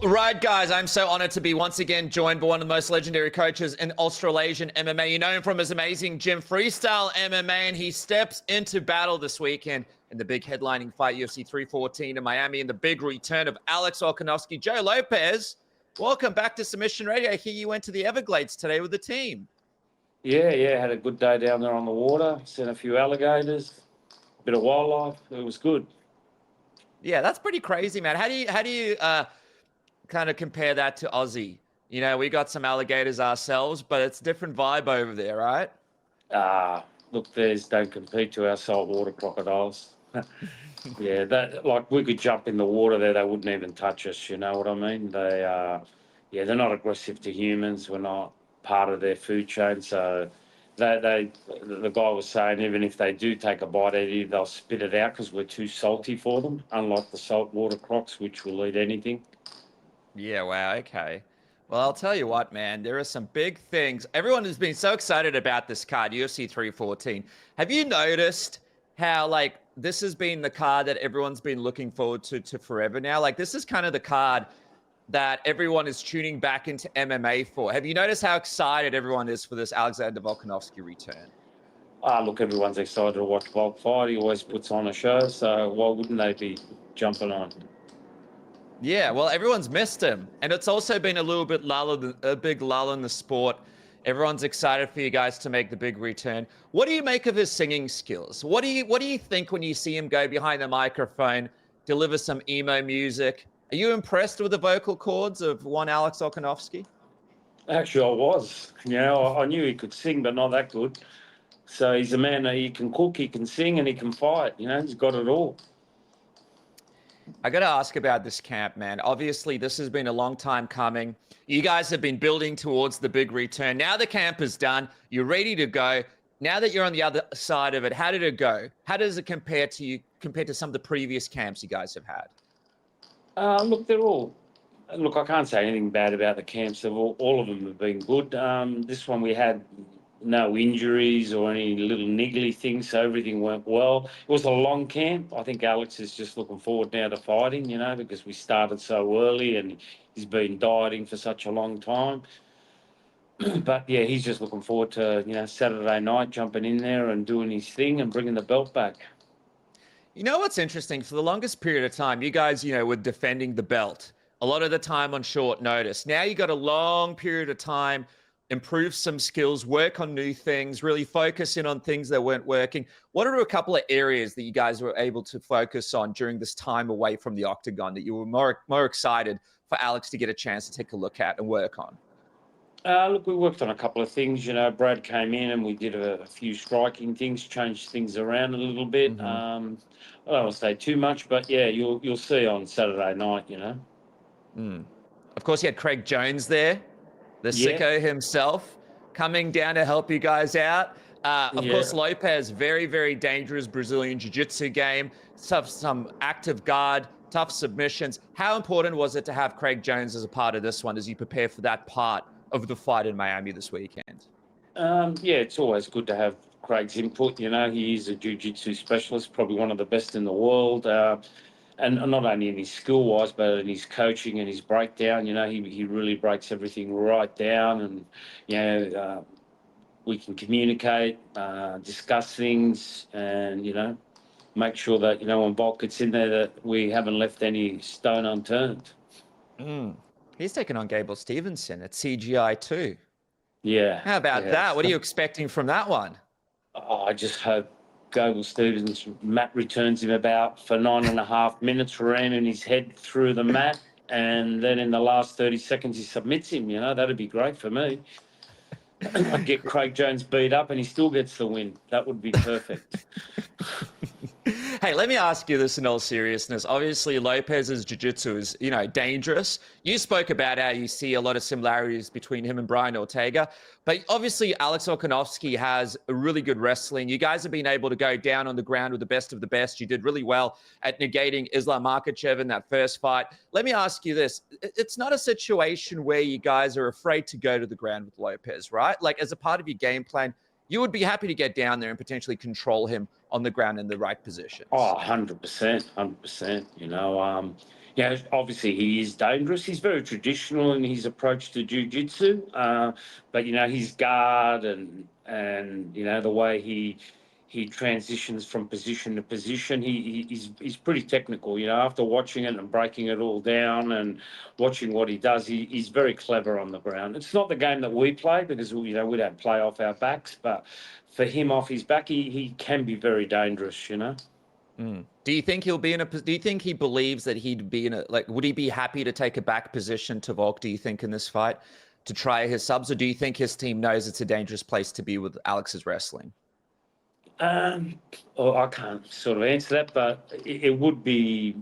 All right, guys, I'm so honored to be once again joined by one of the most legendary coaches in Australasian MMA. You know him from his amazing gym, Freestyle MMA, and he steps into battle this weekend in the big headlining fight, UFC 314 in Miami, and the big return of Alex Volkanovski. Joe Lopez, welcome back to Submission Radio. I hear you went to the Everglades today with the team. Yeah, had a good day down there on the water. Seen a few alligators, a bit of wildlife. It was good. Yeah, that's pretty crazy, man. How do you kind of compare that to Aussie? You know, we got some alligators ourselves, but it's a different vibe over there, right? Look, theirs don't compete to our saltwater crocodiles. Yeah, that like we could jump in the water there, they wouldn't even touch us. You know what I mean? They're not aggressive to humans. We're not part of their food chain, so the guy was saying even if they do take a bite at you, they'll spit it out because we're too salty for them. Unlike the saltwater crocs, which will eat anything. Yeah, wow, okay. Well, I'll tell you what, man, there are some big things. Everyone has been so excited about this card, UFC 314. Have you noticed how, like, this has been the card that everyone's been looking forward to forever now? Like, this is kind of the card that everyone is tuning back into MMA for. Have you noticed how excited everyone is for this Alexander Volkanovski return? Look, everyone's excited to watch Volk fight. He always puts on a show, so why wouldn't they be jumping on? Yeah, well, everyone's missed him, and it's also been a big lull in the sport. Everyone's excited for you guys to make the big return. What do you make of his singing skills? What do you think when you see him go behind the microphone, deliver some emo music? Are you impressed with the vocal cords of one Alex Volkanovski? Actually, I was. You know, I knew he could sing, but not that good. So he's a man that he can cook, he can sing, and he can fight. You know, he's got it all. I got to ask about this camp, man. Obviously, this has been a long time coming. You guys have been building towards the big return. Now the camp is done. You're ready to go. Now that you're on the other side of it, how did it go? How does it compare to some of the previous camps you guys have had? Look, Look, I can't say anything bad about the camps. All of them have been good. This one we had no injuries or any little niggly things, so everything went well. It was a long camp. I think Alex is just looking forward now to fighting, you know, because we started so early and he's been dieting for such a long time. But yeah, he's just looking forward to, you know, Saturday night jumping in there and doing his thing and bringing the belt back. You know what's interesting? For the longest period of time, you guys, were defending the belt. A lot of the time on short notice. Now you got a long period of time, improve some skills, work on new things, really focus in on things that weren't working. What are a couple of areas that you guys were able to focus on during this time away from the octagon that you were more excited for Alex to get a chance to take a look at and work on? Look, we worked on a couple of things. You know, Brad came in and we did a few striking things, changed things around a little bit. I don't want to say too much, but yeah, you'll see on Saturday night, you know. Of course, you had Craig Jones there, the sicko himself, coming down to help you guys out. Of course, Lopez, very, very dangerous Brazilian jiu-jitsu game, some active guard, tough submissions. How important was it to have Craig Jones as a part of this one as you prepare for that part of the fight in Miami this weekend? Yeah, it's always good to have Craig's input. You know, he is a jiu-jitsu specialist, probably one of the best in the world. And not only in his skill-wise, but in his coaching and his breakdown. You know, he really breaks everything right down, and you know, we can communicate, discuss things, and you know, make sure that when Volk gets in there, that we haven't left any stone unturned. He's taking on Gable Steveson at CGI too. Yeah. How about that? What are you expecting from that one? I just hope Gable Stevenson's mat returns him about for 9.5 minutes, ramming his head through the mat, and then in the last 30 seconds he submits him. You know, that'd be great for me. I'd get Craig Jones beat up and he still gets the win. That would be perfect. Hey, let me ask you this in all seriousness. Obviously, Lopez's jiu-jitsu is, dangerous. You spoke about how you see a lot of similarities between him and Brian Ortega. But obviously, Alex Volkanovski has a really good wrestling. You guys have been able to go down on the ground with the best of the best. You did really well at negating Islam Makhachev in that first fight. Let me ask you this. It's not a situation where you guys are afraid to go to the ground with Lopez, right? Like, as a part of your game plan, you would be happy to get down there and potentially control him on the ground in the right positions. Oh, 100%, 100%. Yeah, obviously he is dangerous. He's very traditional in his approach to jiu-jitsu, but his guard and the way he transitions from position to position. He's pretty technical. After watching it and breaking it all down and watching what he does, he's very clever on the ground. It's not the game that we play because we don't play off our backs, but for him off his back, he can be very dangerous. Mm. Do you think he'll be in a? Do you think he believes that he'd be in a, like? Would he be happy to take a back position to Volk? Do you think in this fight to try his subs, or do you think his team knows it's a dangerous place to be with Alex's wrestling? Well, I can't sort of answer that, but it would be.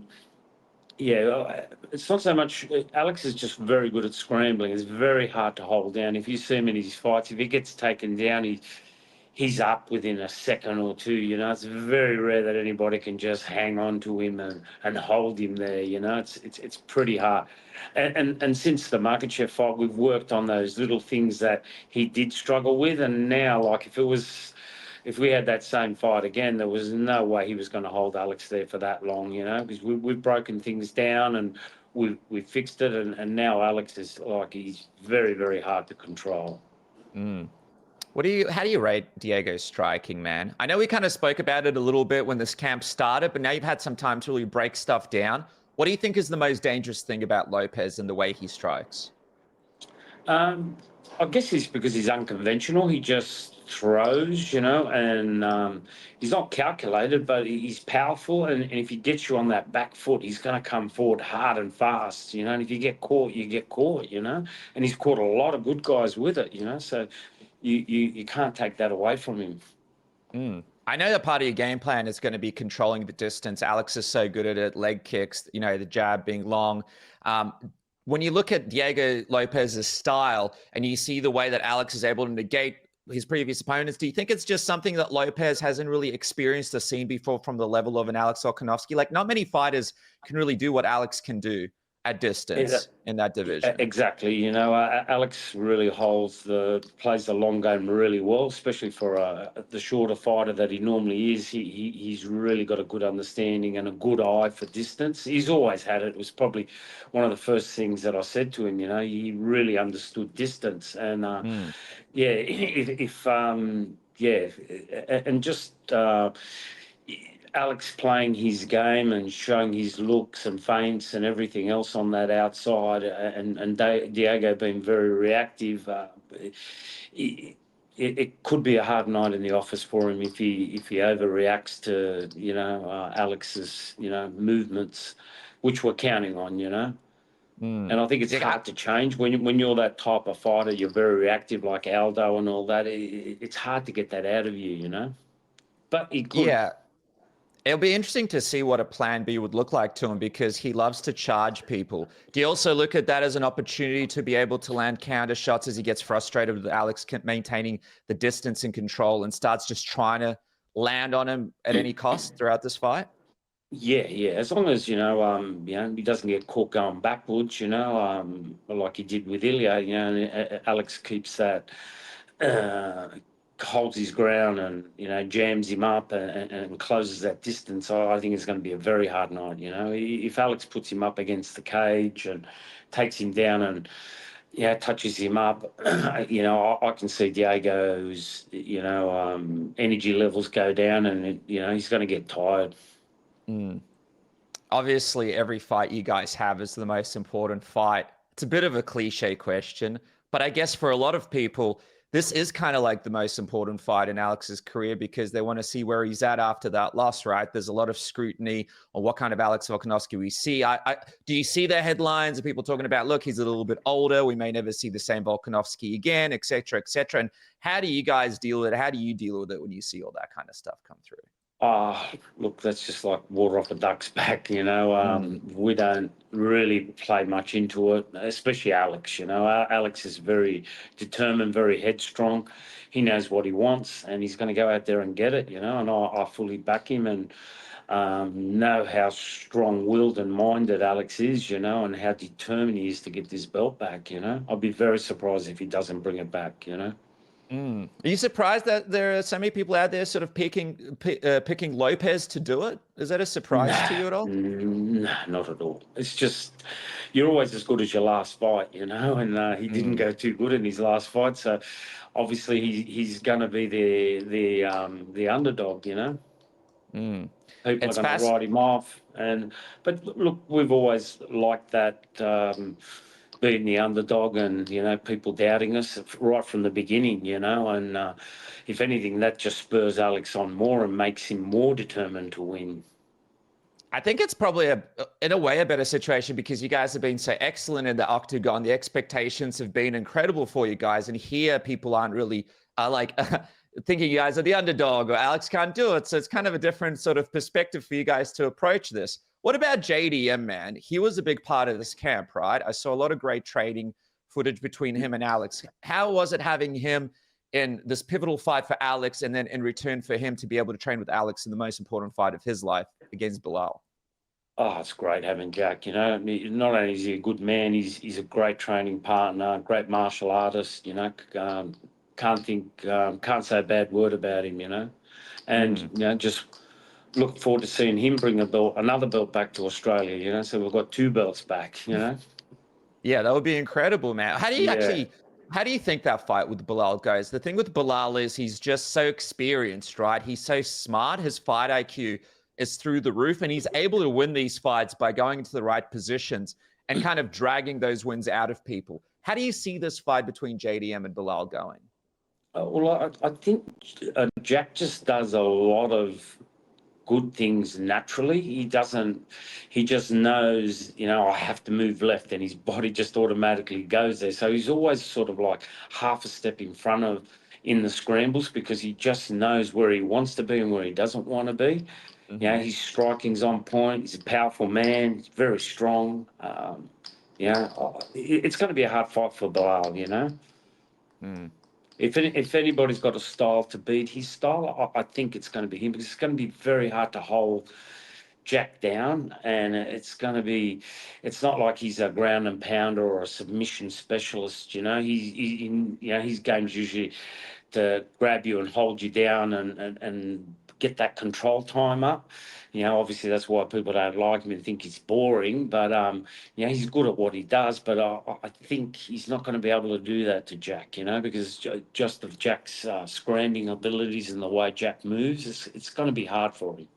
Yeah, it's not so much. Alex is just very good at scrambling. It's very hard to hold down. If you see him in his fights, if he gets taken down, he's up within a second or two. It's very rare that anybody can just hang on to him and hold him there. It's pretty hard. And since the market share fight, we've worked on those little things that he did struggle with. And now, like if we had that same fight again, there was no way he was going to hold Alex there for that long. Because we've broken things down and we've fixed it. And now Alex is he's very, very hard to control. Mm. How do you rate Diego's striking, man? I know we kind of spoke about it a little bit when this camp started, but now you've had some time to really break stuff down. What do you think is the most dangerous thing about Lopez and the way he strikes? I guess it's because he's unconventional. He just throws, and he's not calculated, but he's powerful. And if he gets you on that back foot, he's going to come forward hard and fast, And if you get caught, you get caught, And he's caught a lot of good guys with it, So you can't take that away from him. Mm. I know that part of your game plan is going to be controlling the distance. Alex is so good at it, leg kicks, the jab being long. When you look at Diego Lopez's style and you see the way that Alex is able to negate his previous opponents, do you think it's just something that Lopez hasn't really experienced or seen before from the level of an Alex Volkanovski? Like, not many fighters can really do what Alex can do at distance in that division. Exactly. Alex really plays the long game really well, especially for the shorter fighter that he normally is. He's really got a good understanding and a good eye for distance. He's always had it. It was probably one of the first things that I said to him. He really understood distance, and and just. Alex playing his game and showing his looks and feints and everything else on that outside, and Diego being very reactive. It could be a hard night in the office for him if he overreacts to Alex's movements, which we're counting on. And I think it's hard to change when you're that type of fighter. You're very reactive, like Aldo and all that. It's hard to get that out of you, But he could. Yeah. It'll be interesting to see what a plan B would look like to him because he loves to charge people. Do you also look at that as an opportunity to be able to land counter shots as he gets frustrated with Alex maintaining the distance and control and starts just trying to land on him at any cost throughout this fight? Yeah. As long as he doesn't get caught going backwards, like he did with Ilya. And Alex keeps that. Holds his ground and jams him up and closes that distance. I think it's going to be a very hard night. If Alex puts him up against the cage and takes him down and touches him up, I can see Diego's energy levels go down and he's going to get tired. Mm. Obviously, every fight you guys have is the most important fight. It's a bit of a cliche question, but I guess for a lot of people, this is kind of like the most important fight in Alex's career because they want to see where he's at after that loss, right? There's a lot of scrutiny on what kind of Alex Volkanovski we see. Do you see the headlines of people talking about, look, he's a little bit older, we may never see the same Volkanovski again, et cetera, et cetera. And how do you guys deal with it? How do you deal with it when you see all that kind of stuff come through? Look, that's just like water off a duck's back, We don't really play much into it, especially Alex, Alex is very determined, very headstrong. He knows what he wants and he's going to go out there and get it, and I fully back him and know how strong-willed and minded Alex is, and how determined he is to get this belt back, I'd be very surprised if he doesn't bring it back, Are you surprised that there are so many people out there sort of picking Lopez to do it? Is that a surprise to you at all? Nah, not at all. It's just you're always as good as your last fight, you know. And he didn't go too good in his last fight, so obviously he's going to be the underdog, you know. Mm. People are It's going to fast. write him off, but look, we've always liked that. Being the underdog and, you know, people doubting us right from the beginning, you know, and if anything, that just spurs Alex on more and makes him more determined to win. I think it's probably in a way, a better situation because you guys have been so excellent in the octagon. The expectations have been incredible for you guys. And here people aren't really thinking you guys are the underdog or Alex can't do it. So it's kind of a different sort of perspective for you guys to approach this. What about JDM, man? He was a big part of this camp, right? I saw a lot of great trading footage between him and Alex. How was it having him in this pivotal fight for Alex and then in return for him to be able to train with Alex in the most important fight of his life against Belal? Oh, it's great having Jack. You know, not only is he a good man, he's a great training partner, great martial artist. You know, can't say a bad word about him. You know, and you know, just look forward to seeing him bring another belt back to Australia. You know, so we've got 2 belts back. You know. Yeah, that would be incredible, man. Yeah. How do you think that fight with Belal goes? The thing with Belal is he's just so experienced, right? He's so smart. His fight IQ is through the roof, and he's able to win these fights by going into the right positions and kind of dragging those wins out of people. How do you see this fight between JDM and Belal going? Well, I think Jack just does a lot of good things naturally. He just knows, you know, I have to move left and his body just automatically goes there. So he's always sort of like half a step in front of in the scrambles because he just knows where he wants to be and where he doesn't want to be. You know, his striking's on point. He's a powerful man. He's very strong. You know, it's going to be a hard fight for Bilal, you know. If anybody's got a style to beat his style, I think it's going to be him because it's going to be very hard to hold Jack down, and it's not like he's a ground and pounder or a submission specialist. You know, you know, his game's usually to grab you and hold you down and get that control time up. You know, obviously that's why people don't like him and think he's boring. But you know, he's good at what he does. But I think he's not going to be able to do that to Jack. You know, because just of Jack's scrambling abilities and the way Jack moves, it's going to be hard for him.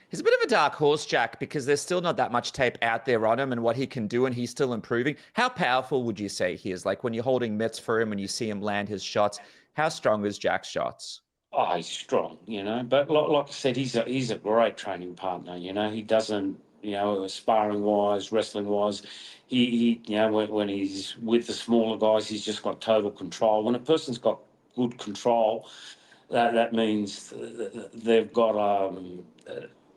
He's a bit of a dark horse, Jack, because there's still not that much tape out there on him and what he can do, and he's still improving. How powerful would you say he is? Like when you're holding mitts for him and you see him land his shots, how strong is Jack's shots? Oh, he's strong, you know. But like I said, he's a great training partner. You know, he doesn't, you know, sparring wise, wrestling wise, he you know, when he's with the smaller guys, he's just got total control. When a person's got good control, that means they've got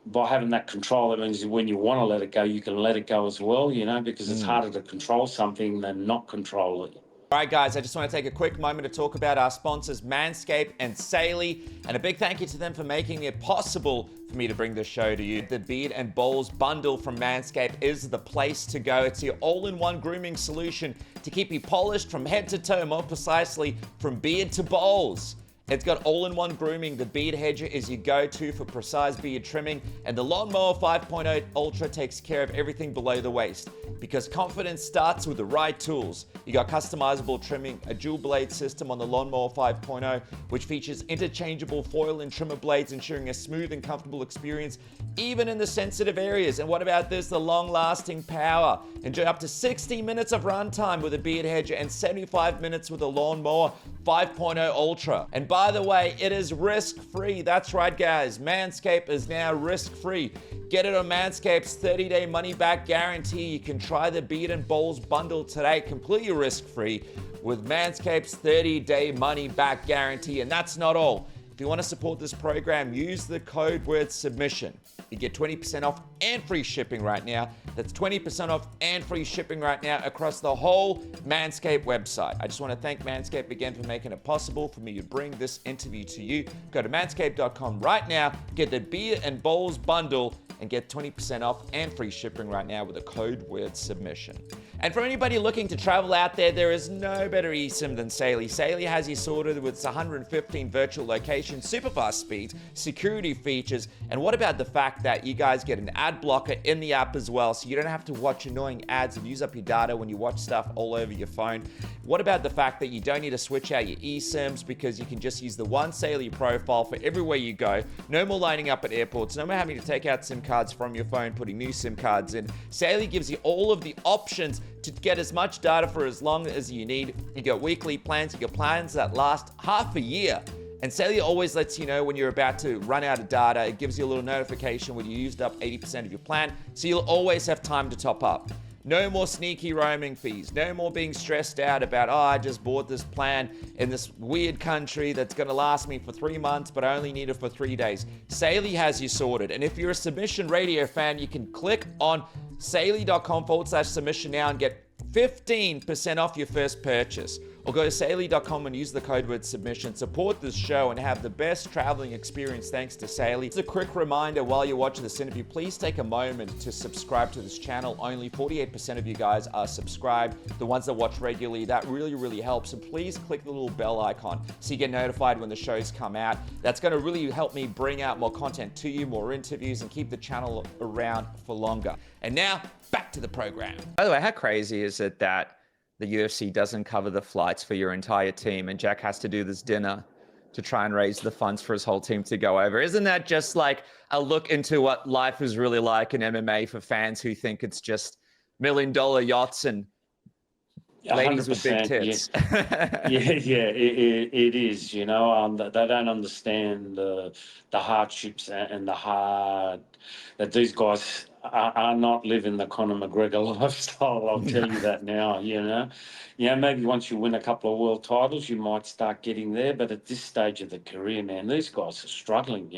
by having that control, that means when you want to let it go, you can let it go as well. You know, because it's harder to control something than not control it. All right, guys, I just want to take a quick moment to talk about our sponsors, MANSCAPED and SAILY, and a big thank you to them for making it possible for me to bring this show to you. The Beard and Balls bundle from MANSCAPED is the place to go. It's your all-in-one grooming solution to keep you polished from head to toe, more precisely from beard to balls. It's got all-in-one grooming. The Beard Hedger is your go-to for precise beard trimming, and the Lawnmower 5.0 Ultra takes care of everything below the waist, because confidence starts with the right tools. You got customizable trimming, a dual blade system on the Lawnmower 5.0, which features interchangeable foil and trimmer blades, ensuring a smooth and comfortable experience, even in the sensitive areas. And what about this? The long-lasting power. Enjoy up to 60 minutes of runtime with a Beard Hedger and 75 minutes with a Lawnmower 5.0 Ultra. And by the way, it is risk-free. That's right, guys. Manscaped is now risk-free. Get it on Manscaped's 30-day money-back guarantee. You can try the Beard and Balls bundle today, completely risk-free, with Manscaped's 30-day money-back guarantee. And that's not all. If you want to support this program, use the code word submission. You get 20% off and free shipping right now. That's 20% off and free shipping right now across the whole Manscaped website. I just want to thank Manscaped again for making it possible for me to bring this interview to you. Go to manscaped.com right now, get the Beard and Balls bundle, and get 20% off and free shipping right now with the code word submission. And for anybody looking to travel out there is no better eSIM than SAILY. SAILY has you sorted with its 115 virtual locations, super fast speeds, security features, and what about the fact that you guys get an ad blocker in the app as well, so you don't have to watch annoying ads and use up your data when you watch stuff all over your phone. What about the fact that you don't need to switch out your eSIMs because you can just use the one SAILY profile for everywhere you go? No more lining up at airports, no more having to take out SIM cards from your phone, putting new SIM cards in. SAILY gives you all of the options to get as much data for as long as you need. You got weekly plans, you got plans that last half a year. And SAILY always lets you know when you're about to run out of data. It gives you a little notification when you used up 80% of your plan, so you'll always have time to top up. No more sneaky roaming fees. No more being stressed out about, oh, I just bought this plan in this weird country that's going to last me for 3 months, but I only need it for 3 days. SAILY has you sorted. And if you're a Submission Radio fan, you can click on saily.com/submission now and get 15% off your first purchase. Or go to saily.com and use the code word submission. Support this show and have the best traveling experience thanks to SAILY. Just a quick reminder while you're watching this interview, please take a moment to subscribe to this channel. Only 48% of you guys are subscribed. The ones that watch regularly, that really, really helps. And please click the little bell icon so you get notified when the shows come out. That's going to really help me bring out more content to you, more interviews, and keep the channel around for longer. And now, back to the program. By the way, how crazy is it that the UFC doesn't cover the flights for your entire team and Jack has to do this dinner to try and raise the funds for his whole team to go over? Isn't that just like a look into what life is really like in MMA for fans who think it's just $1 million yachts and ladies with big tits? Yeah, it is. You know, they don't understand the hardships and the hard that these guys are not living the Conor McGregor lifestyle. I'll tell you that now. Maybe once you win a couple of world titles, you might start getting there. But at this stage of the career, man, these guys are struggling.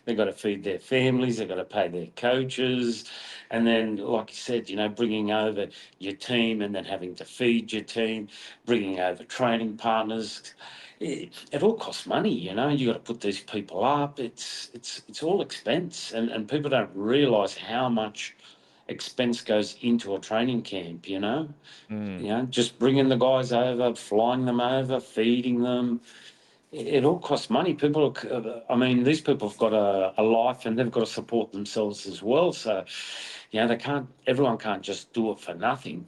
They've got to feed their families, they've got to pay their coaches, and then, like you said, bringing over your team and then having to feed your team, bringing over training partners. It all costs money, you got to put these people up. It's all expense, and people don't realise how much expense goes into a training camp. Just bringing the guys over, flying them over, feeding them. It all costs money. These people have got a life and they've got to support themselves as well. So, everyone can't just do it for nothing.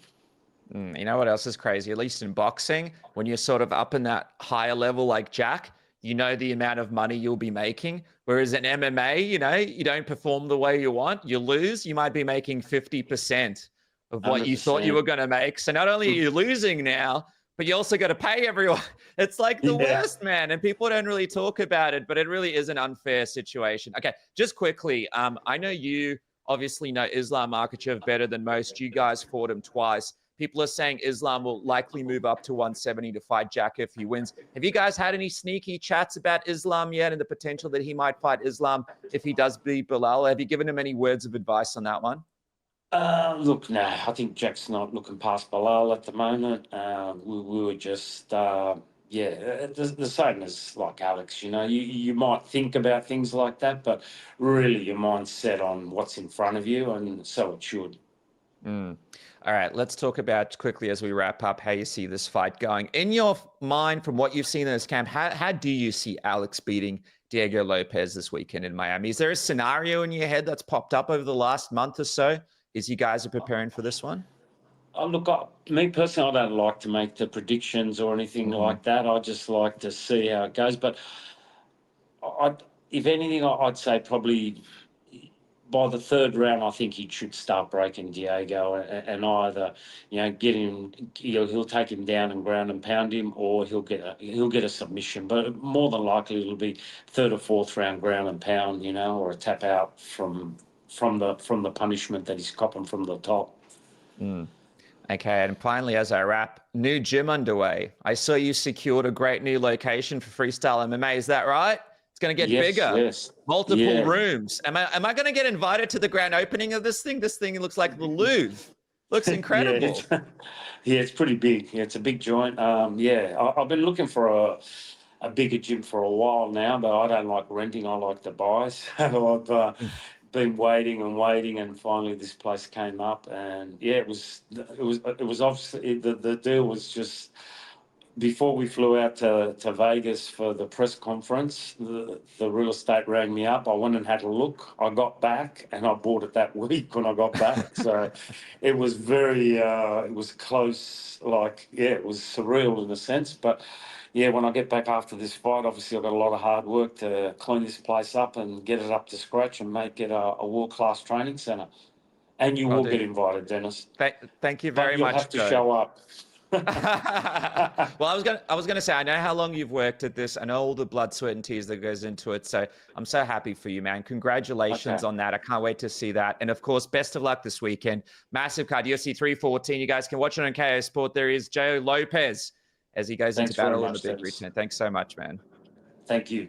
You know what else is crazy? At least in boxing, when you're sort of up in that higher level like Jack, you know the amount of money you'll be making. Whereas in MMA, you don't perform the way you want, you lose, you might be making 50% of what 100%. You thought you were going to make. So not only are you losing now, but you also got to pay everyone. It's like the worst, man. And people don't really talk about it, but it really is an unfair situation. Okay, just quickly, I know you obviously know Islam Makhachev better than most. You guys fought him twice. People are saying Islam will likely move up to 170 to fight Jack if he wins. Have you guys had any sneaky chats about Islam yet and the potential that he might fight Islam if he does beat Belal? Have you given him any words of advice on that one? Look, no, I think Jack's not looking past Belal at the moment. We were just, the same as like Alex, you might think about things like that, but really your mind's set on what's in front of you, and so it should. All right, let's talk about quickly as we wrap up how you see this fight going. In your mind, from what you've seen in this camp, how do you see Alex beating Diego Lopez this weekend in Miami? Is there a scenario in your head that's popped up over the last month or so as you guys are preparing for this one? Look, me personally, I don't like to make the predictions or anything like that. I just like to see how it goes. But if anything, I'd say probably by the third round, I think he should start breaking Diego and either, get him, he'll take him down and ground and pound him, or he'll get a submission. But more than likely, it'll be third or fourth round ground and pound, or a tap out from the punishment that he's copping from the top. Okay, and finally, as I wrap, new gym underway. I saw you secured a great new location for Freestyle MMA. Is that right? It's going to get bigger. Yes. Multiple rooms. Am I going to get invited to the grand opening of this thing? This thing looks like the Louvre. Looks incredible. It's pretty big. Yeah, it's a big joint. I've been looking for a bigger gym for a while now, but I don't like renting. I like to buy. So been waiting and waiting, and finally this place came up, and yeah, it was obviously the deal was just. Before we flew out to Vegas for the press conference, the real estate rang me up. I went and had a look. I got back and I bought it that week when I got back. So it was very, it was close. Like, yeah, it was surreal in a sense. But yeah, when I get back after this fight, obviously I've got a lot of hard work to clean this place up and get it up to scratch and make it a world-class training centre. And you Well, will get dude, invited, Dennis. thank you But very you'll much, have to Joe. show up. Well, I was gonna say, I know how long you've worked at this. I know all the blood, sweat, and tears that goes into it. So I'm so happy for you, man. Congratulations on that. I can't wait to see that. And of course, best of luck this weekend. Massive card, UFC 314. You guys can watch it on KO Sport. There is Joe Lopez as he goes Thanks into battle very in the much, big Dennis. return. Thanks so much, man. Thank you.